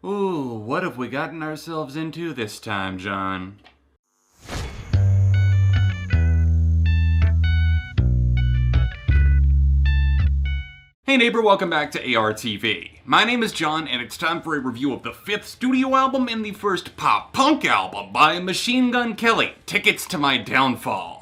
Ooh, what have we gotten ourselves into this time, John? Hey neighbor, welcome back to ARTV. My name is John, and it's time for a review of the 5th studio album and the first pop-punk album by Machine Gun Kelly, Tickets to My Downfall.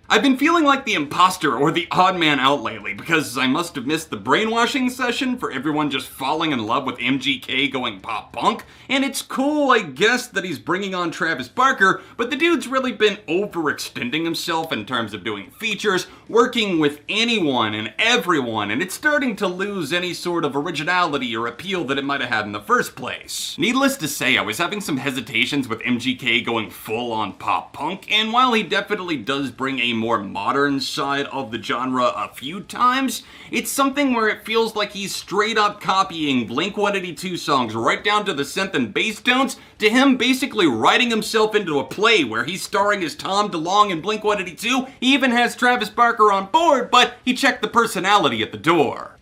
I've been feeling like the imposter or the odd man out lately because I must have missed the brainwashing session for everyone just falling in love with MGK going pop-punk, and it's cool, I guess, that he's bringing on Travis Barker, but the dude's really been overextending himself in terms of doing features, working with anyone and everyone, and it's starting to lose any sort of originality or appeal that it might have had in the first place. Needless to say, I was having some hesitations with MGK going full on pop-punk, and while he definitely does bring a more modern side of the genre a few times, it's something where it feels like he's straight up copying Blink-182 songs right down to the synth and bass tones, to him basically writing himself into a play where he's starring as Tom DeLonge in Blink-182. He even has Travis Barker on board, but he checked the personality at the door.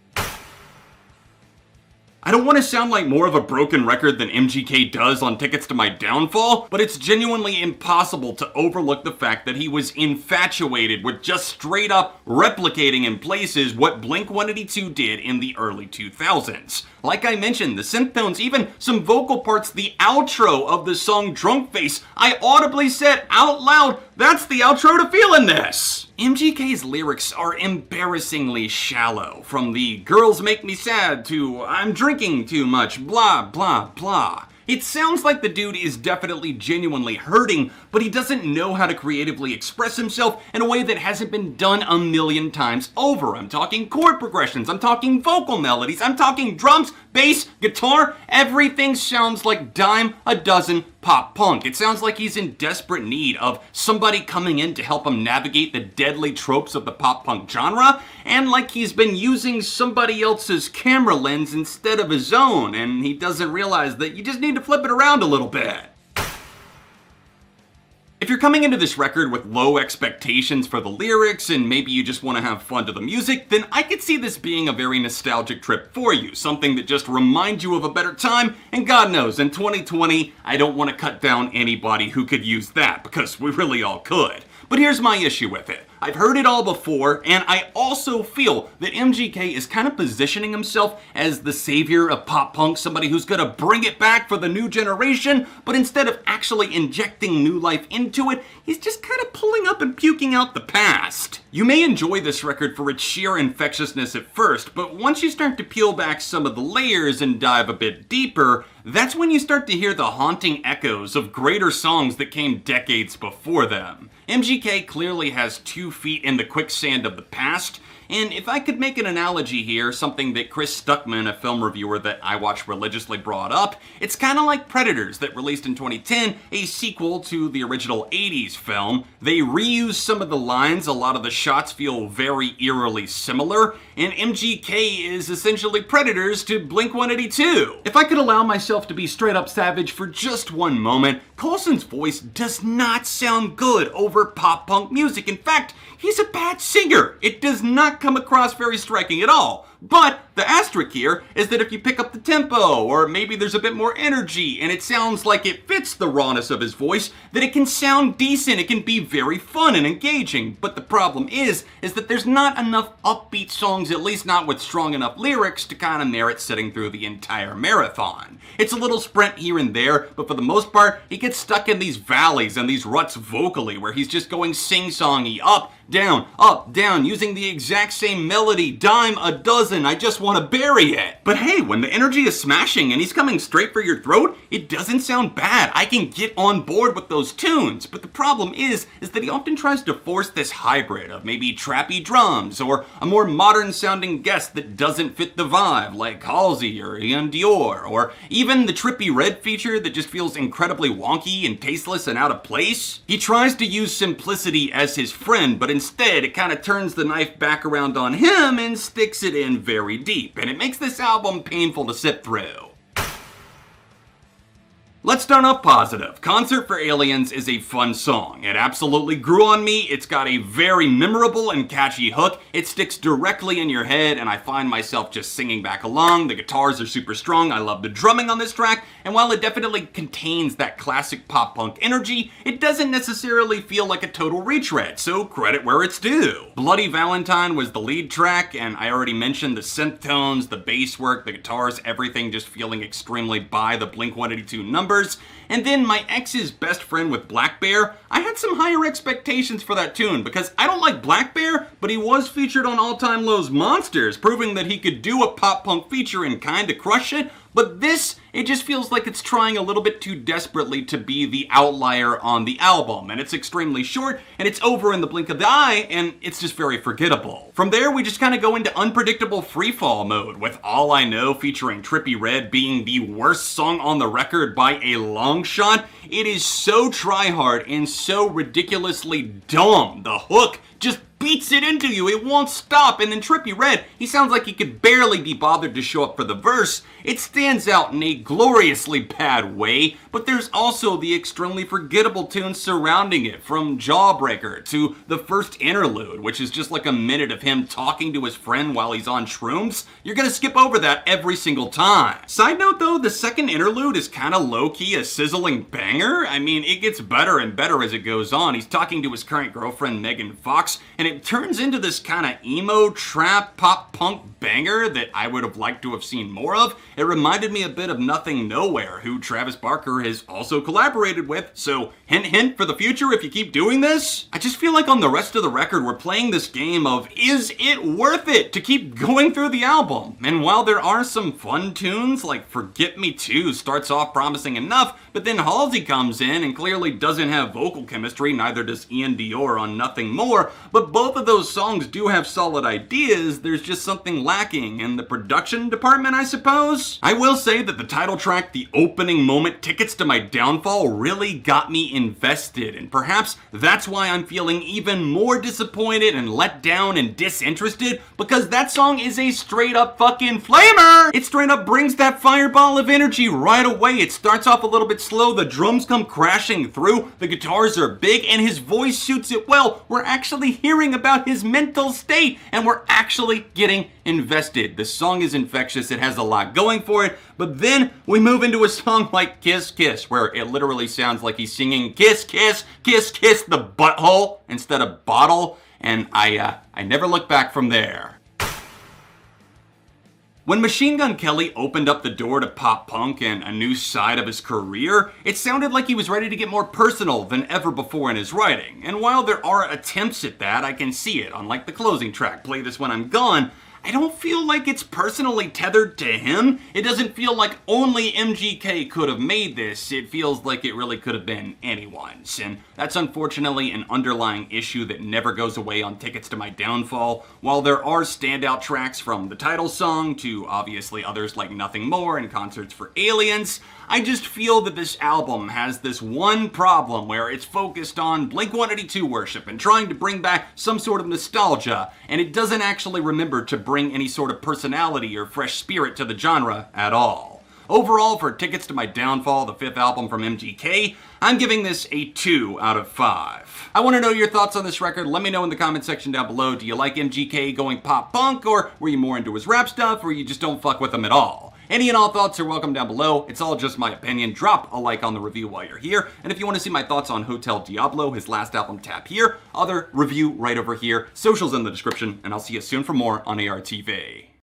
I don't want to sound like more of a broken record than MGK does on Tickets to My Downfall, but it's genuinely impossible to overlook the fact that he was infatuated with just straight up replicating in places what Blink-182 did in the early 2000s. Like I mentioned, the synth tones, even some vocal parts, the outro of the song Drunk Face, I audibly said out loud, that's the outro to Feelin' This! MGK's lyrics are embarrassingly shallow, from the girls make me sad to I'm drinking too much, blah blah blah. It sounds like the dude is definitely genuinely hurting, but he doesn't know how to creatively express himself in a way that hasn't been done a million times over. I'm talking chord progressions, I'm talking vocal melodies, I'm talking drums, bass, guitar, everything sounds like dime a dozen pop punk. It sounds like he's in desperate need of somebody coming in to help him navigate the deadly tropes of the pop punk genre, and like he's been using somebody else's camera lens instead of his own, and he doesn't realize that you just need to flip it around a little bit. If you're coming into this record with low expectations for the lyrics and maybe you just want to have fun to the music, then I could see this being a very nostalgic trip for you, something that just reminds you of a better time, and God knows, in 2020, I don't want to cut down anybody who could use that, because we really all could. But here's my issue with it. I've heard it all before, and I also feel that MGK is kind of positioning himself as the savior of pop-punk, somebody who's gonna bring it back for the new generation, but instead of actually injecting new life into it, he's just kind of pulling up and puking out the past. You may enjoy this record for its sheer infectiousness at first, but once you start to peel back some of the layers and dive a bit deeper, that's when you start to hear the haunting echoes of greater songs that came decades before them. MGK clearly has 2 feet in the quicksand of the past, and if I could make an analogy here, something that Chris Stuckman, a film reviewer that I watch religiously, brought up, it's kind of like Predators that released in 2010, a sequel to the original 80s film. They reuse some of the lines, a lot of the shots feel very eerily similar, and MGK is essentially Predators to Blink-182. If I could allow myself to be straight up savage for just one moment, Coulson's voice does not sound good over pop-punk music. In fact, he's a bad singer. It does not come across very striking at all. But the asterisk here is that if you pick up the tempo, or maybe there's a bit more energy, and it sounds like it fits the rawness of his voice, that it can sound decent, it can be very fun and engaging. But the problem is that there's not enough upbeat songs, at least not with strong enough lyrics, to kind of merit sitting through the entire marathon. It's a little sprint here and there, but for the most part, he gets stuck in these valleys and these ruts vocally, where he's just going sing-songy, up, down, using the exact same melody, dime a dozen, I just want to bury it. But hey, when the energy is smashing and he's coming straight for your throat, it doesn't sound bad. I can get on board with those tunes. But the problem is that he often tries to force this hybrid of maybe trappy drums or a more modern sounding guest that doesn't fit the vibe, like Halsey or Ian Dior, or even the trippy red feature that just feels incredibly wonky and tasteless and out of place. He tries to use simplicity as his friend, but instead it kind of turns the knife back around on him and sticks it in very deep, and it makes this album painful to sit through. Let's start off positive. Concert for Aliens is a fun song. It absolutely grew on me. It's got a very memorable and catchy hook. It sticks directly in your head, and I find myself just singing back along. The guitars are super strong. I love the drumming on this track, and while it definitely contains that classic pop punk energy, it doesn't necessarily feel like a total retread, so credit where it's due. Bloody Valentine was the lead track, and I already mentioned the synth tones, the bass work, the guitars, everything just feeling extremely by the Blink-182 numbers. And then my ex's best friend with Black Bear, I had some higher expectations for that tune because I don't like Black Bear, but he was featured on All Time Low's Monsters, proving that he could do a pop punk feature and kinda crush it. But this, it just feels like it's trying a little bit too desperately to be the outlier on the album, and it's extremely short, and it's over in the blink of the eye, and it's just very forgettable. From there, we just kind of go into unpredictable freefall mode, with All I Know featuring Trippie Redd being the worst song on the record by a long shot. It is so try-hard and so ridiculously dumb. The hook just beats it into you, it won't stop, and then Trippie Redd, he sounds like he could barely be bothered to show up for the verse. It stands out in a gloriously bad way, but there's also the extremely forgettable tunes surrounding it, from Jawbreaker to the first Interlude, which is just like a minute of him talking to his friend while he's on shrooms. You're gonna skip over that every single time. Side note though, the second Interlude is kinda low-key a sizzling banger. I mean, it gets better and better as it goes on. He's talking to his current girlfriend Megan Fox, and it turns into this kind of emo, trap, pop punk banger that I would have liked to have seen more of. It reminded me a bit of Nothing Nowhere, who Travis Barker has also collaborated with, so hint hint for the future if you keep doing this. I just feel like on the rest of the record we're playing this game of, is it worth it to keep going through the album? And while there are some fun tunes, like Forget Me Too starts off promising enough, but then Halsey comes in and clearly doesn't have vocal chemistry, neither does Ian Dior on Nothing More, but both of those songs do have solid ideas. There's just something lacking in the production department, I suppose. I will say that the title track, the opening moment, Tickets to My Downfall, really got me invested, and perhaps that's why I'm feeling even more disappointed and let down and disinterested, because that song is a straight up fucking flamer! It straight up brings that fireball of energy right away. It starts off a little bit slow, the drums come crashing through, the guitars are big, and his voice suits it well. We're actually hearing about his mental state, and we're actually getting invested. The song is infectious, it has a lot going for it, but then we move into a song like Kiss Kiss, where it literally sounds like he's singing kiss, kiss, kiss, kiss the butthole instead of bottle, and I never look back from there. When Machine Gun Kelly opened up the door to pop punk and a new side of his career, it sounded like he was ready to get more personal than ever before in his writing. And while there are attempts at that, I can see it, unlike the closing track, Play This When I'm Gone. I don't feel like it's personally tethered to him. It doesn't feel like only MGK could have made this. It feels like it really could have been anyone's. And that's unfortunately an underlying issue that never goes away on Tickets to My Downfall. While there are standout tracks from the title song to obviously others like Nothing More and Concerts for Aliens, I just feel that this album has this one problem where it's focused on Blink-182 worship and trying to bring back some sort of nostalgia, and it doesn't actually remember to bring any sort of personality or fresh spirit to the genre at all. Overall, for Tickets to My Downfall, the fifth album from MGK, I'm giving this a 2 out of 5. I want to know your thoughts on this record. Let me know in the comment section down below. Do you like MGK going pop punk, or were you more into his rap stuff, or you just don't fuck with him at all? Any and all thoughts are welcome down below. It's all just my opinion. Drop a like on the review while you're here. And if you want to see my thoughts on Hotel Diablo, his last album, tap here. Other review right over here. Socials in the description. And I'll see you soon for more on ARTV.